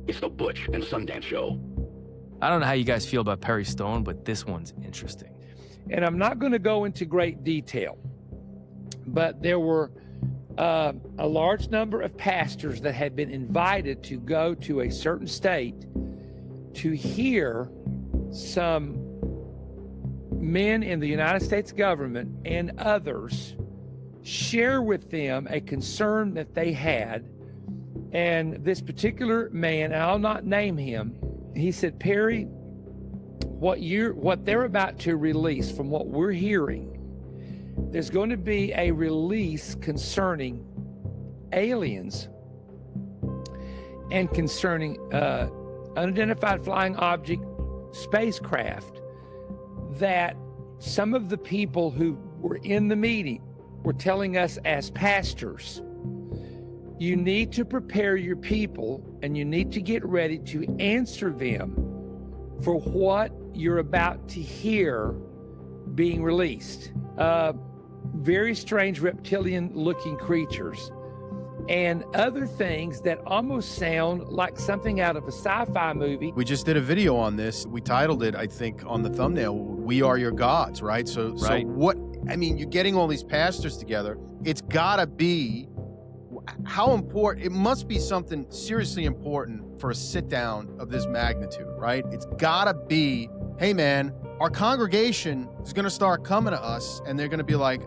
It's the Butch and Sundance Show. I don't know how you guys feel about Perry Stone, but this one's interesting. And I'm not going to go into great detail, but there were a large number of pastors that had been invited to go to a certain state to hear some men in the United States government and others share with them a concern that they had. And this particular man, and I'll not name him, he said, Perry, what they're about to release, from what we're hearing, there's going to be a release concerning aliens and concerning unidentified flying object spacecraft, that some of the people who were in the meeting were telling us as pastors, you need to prepare your people and you need to get ready to answer them for what you're about to hear being released. Very strange reptilian looking creatures and other things that almost sound like something out of a sci-fi movie. We just did a video on this. We titled it, I think, on the thumbnail, We Are Your Gods, right? So what, I mean, you're getting all these pastors together. It's gotta be, how important, it must be something seriously important for a sit down of this magnitude, right? It's gotta be, hey man, our congregation is going to start coming to us and they're going to be like,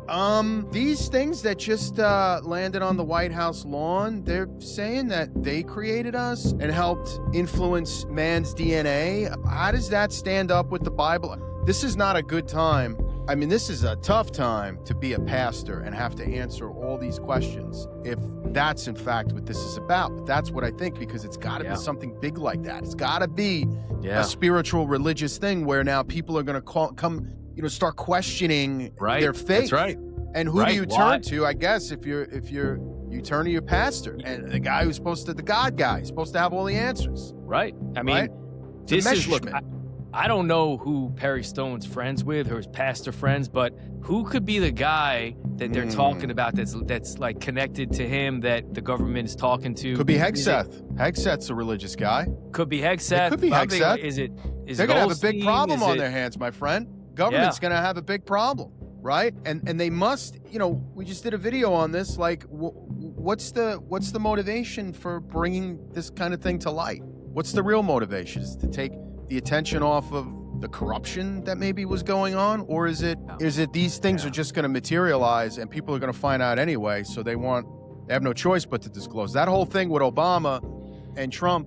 these things that just landed on the White House lawn, they're saying that they created us and helped influence man's DNA. How does that stand up with the Bible? This is not a good time. I mean, this is a tough time to be a pastor and have to answer all these questions if that's in fact what this is about. But that's what I think, because it's got to be something big like that. It's got to be a spiritual, religious thing where now people are going to start questioning their faith. That's right. And who do you turn to? I guess if you turn to your pastor and the guy who's supposed to, the God guy, is supposed to have all the answers. Right. I mean, this is, look, I don't know who Perry Stone's friends with or his pastor friends, but who could be the guy that they're talking about that's like connected to him that the government is talking to? Could be Hegseth. Hegseth's a religious guy. Could be Hegseth. It could be Hegseth. They're going to have a big problem on their hands, my friend. Government's going to have a big problem, right? And they must, we just did a video on this, like what's the motivation for bringing this kind of thing to light? What's the real motivation? Is it to take the attention off of the corruption that maybe was going on, or is it these things are just going to materialize and people are going to find out anyway, so they have no choice but to disclose? That whole thing with Obama and Trump,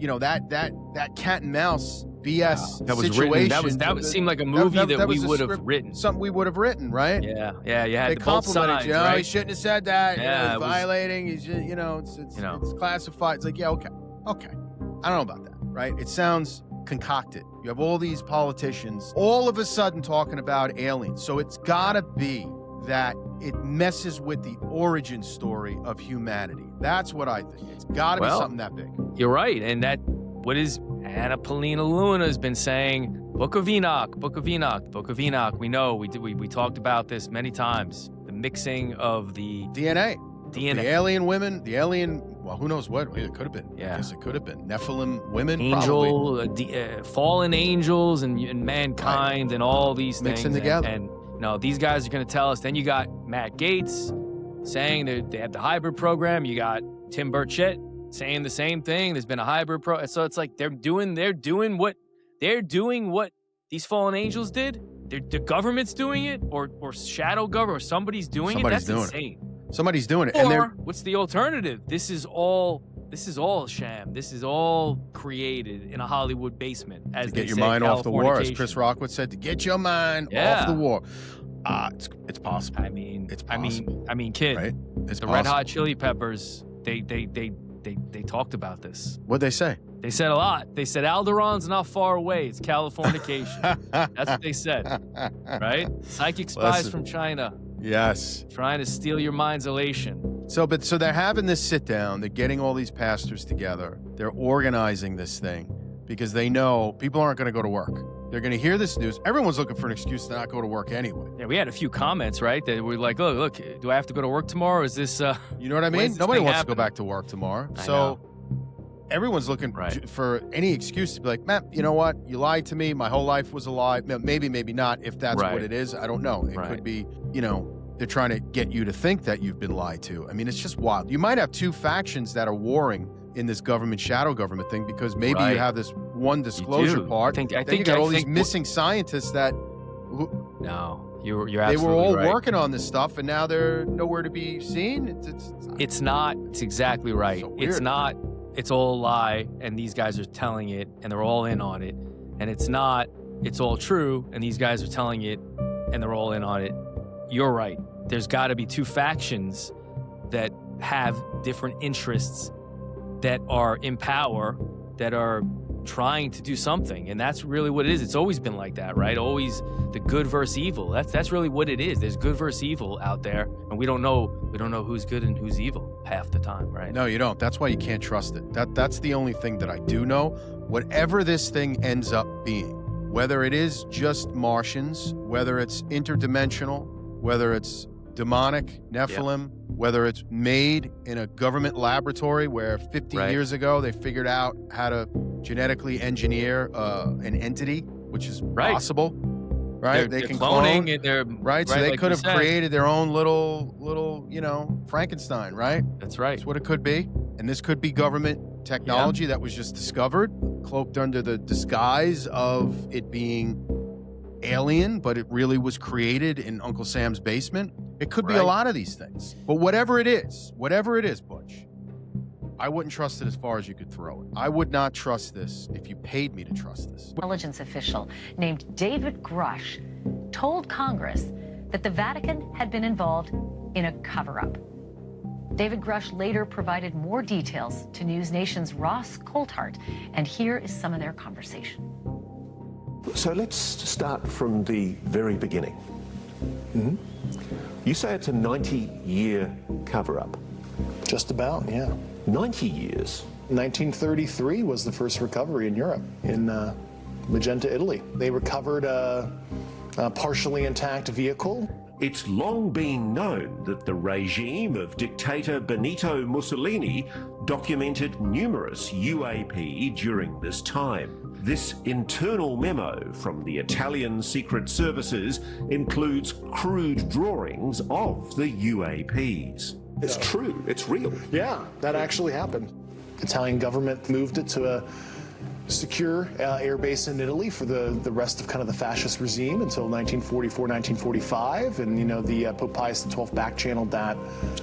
that cat and mouse BS that was situation. Written. That would seem like a movie that we would have written. Something we would have written, right? Yeah. You had they complimented you. Right? He shouldn't have said that. Yeah, it was violating. He's, it's classified. It's like, okay. I don't know about that, right? It sounds concocted. You have all these politicians all of a sudden talking about aliens. So it's gotta be that it messes with the origin story of humanity. That's what I think. It's gotta be something that big. You're right. And what is Anna Paulina Luna has been saying, Book of Enoch. We know, we talked about this many times. The mixing of the DNA. The alien women, well, who knows what? It could have been. Yeah. I guess it could have been. Nephilim women, fallen angels and mankind and all these things. Mixing together. And these guys are going to tell us. Then you got Matt Gaetz saying they have the hybrid program. You got Tim Burchett saying the same thing. There's been a hybrid So it's like they're doing what these fallen angels did. The government's doing it, or shadow government, or somebody's doing it. That's insane. Somebody's doing it. Or what's the alternative? This is all a sham. This is all created in a Hollywood basement. As to get your mind off the war, as Chris Rockwood said, to get your mind off the war. It's possible. I mean, it's possible. I mean, kid. Right? It's the Red Hot Chili Peppers. They talked about this. What'd they say? They said a lot. They said Alderon's not far away. It's Californication. That's what they said. Right? Psychic spies from China. Yes. Trying to steal your mind's elation. So they're having this sit down. They're getting all these pastors together. They're organizing this thing because they know people aren't going to go to work. They're going to hear this news. Everyone's looking for an excuse to not go to work anyway. Yeah, we had a few comments, right? That were like, look, do I have to go to work tomorrow? Is this, you know what I mean? Nobody wants to go back to work tomorrow. So everyone's looking for any excuse to be like, man, you know what? You lied to me. My whole life was a lie. Maybe, maybe not. If that's what it is, I don't know. It could be, you know, they're trying to get you to think that you've been lied to. I mean, it's just wild. You might have two factions that are warring in this government, shadow government thing, because maybe you have this one disclosure part. I think you got all these missing scientists that. No, you're absolutely right. They were all right. working on this stuff, and now they're nowhere to be seen. It's not. It's exactly right. So it's not. It's all a lie, and these guys are telling it, and they're all in on it. And it's not. It's all true, and these guys are telling it, and they're all in on it. You're right. There's got to be two factions that have different interests that are in power, that are trying to do something, and that's really what it is. It's always been like that, right? Always the good versus evil. That's really what it is. There's good versus evil out there, and we don't know who's good and who's evil half the time, right? No, you don't. That's why you can't trust it. That's the only thing that I do know. Whatever this thing ends up being, whether it is just Martians, whether it's interdimensional, whether it's demonic, Nephilim, whether it's made in a government laboratory where 50 years ago they figured out how to genetically engineer an entity, which is possible, right? They can cloning clone, they're right? So they could have created their own little, you know, Frankenstein, right? That's right. That's what it could be. And this could be government technology that was just discovered, cloaked under the disguise of it being alien, but it really was created in Uncle Sam's basement. It could be a lot of these things. But whatever it is, Butch, I wouldn't trust it as far as you could throw it. I would not trust this if you paid me to trust this. Intelligence official named David Grusch told Congress that the Vatican had been involved in a cover-up. David Grusch later provided more details to News Nation's Ross Coulthart, and here is some of their conversation. So let's start from the very beginning. You say it's a 90-year cover-up. Just about, yeah. 90 years? 1933 was the first recovery in Europe, in Magenta, Italy. They recovered a partially intact vehicle. It's long been known that the regime of dictator Benito Mussolini documented numerous UAP during this time. This internal memo from the Italian secret services includes crude drawings of the UAPs. It's true, it's real. Yeah, that actually happened. The Italian government moved it to a secure air base in Italy for the rest of kind of the fascist regime until 1944, 1945, and you know the Pope Pius XII back-channeled that.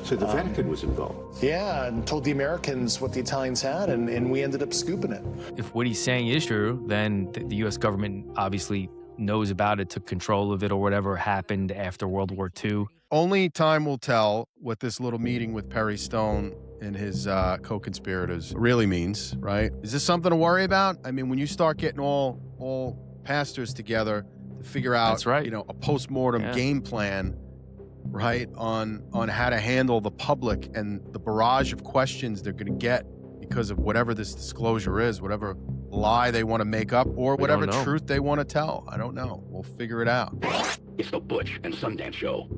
So the Vatican was involved? Yeah, and told the Americans what the Italians had, and we ended up scooping it. If what he's saying is true, then the U.S. government obviously knows about it, took control of it, or whatever happened after World War II. Only time will tell what this little meeting with Perry Stone and his co-conspirators really means, right? Is this something to worry about? I mean, when you start getting all pastors together to figure out, you know, a post-mortem game plan, right, on how to handle the public and the barrage of questions they're going to get because of whatever this disclosure is, whatever lie they want to make up, or whatever truth they want to tell. I don't know. We'll figure it out. It's the Butch and Sundance Show.